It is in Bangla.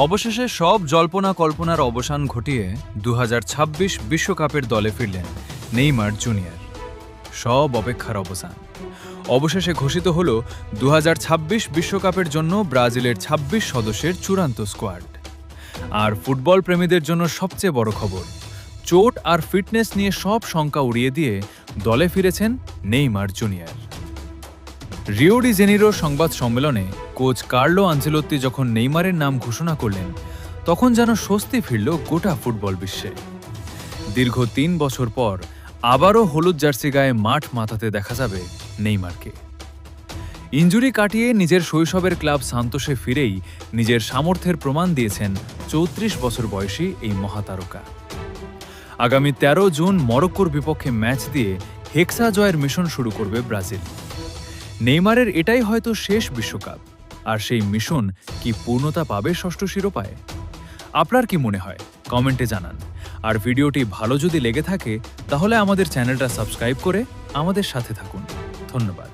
অবশেষে সব জল্পনা কল্পনার অবসান ঘটিয়ে 2026 বিশ্বকাপের দলে ফিরলেন নেইমার জুনিয়র। সব অপেক্ষার অবসান অবশেষে ঘোষিত হল 2026 বিশ্বকাপের জন্য ব্রাজিলের 26 সদস্যের চূড়ান্ত স্কোয়াড। আর ফুটবল প্রেমীদের জন্য সবচেয়ে বড় খবর, চোট আর ফিটনেস নিয়ে সব শঙ্কা উড়িয়ে দিয়ে দলে ফিরেছেন নেইমার জুনিয়র। রিও ডি জেনিরোর সংবাদ সম্মেলনে কোচ কার্লো আনচেলত্তি যখন নেইমারের নাম ঘোষণা করলেন, তখন যেন স্বস্তি ফিরল গোটা ফুটবল বিশ্বে। দীর্ঘ 3 বছর পর আবারও হলুদ জার্সি গায়ে মাঠ মাতাতে দেখা যাবে নেইমারকে। ইনজুরি কাটিয়ে নিজের শৈশবের ক্লাব সান্তোসে ফিরেই নিজের সামর্থ্যের প্রমাণ দিয়েছেন 34 বছর বয়সী এই মহাতারকা। আগামী 13 জুন মরক্কোর বিপক্ষে ম্যাচ দিয়ে হেক্সা জয়ের মিশন শুরু করবে ব্রাজিল। নেইমারের এটাই হয়তো শেষ বিশ্বকাপ, আর সেই মিশন কি পূর্ণতা পাবে ষষ্ঠ শিরোপায়? আপনার কি মনে হয় কমেন্টে জানান। আর ভিডিওটি ভালো যদি লেগে থাকে তাহলে আমাদের চ্যানেলটা সাবস্ক্রাইব করে আমাদের সাথে থাকুন। ধন্যবাদ।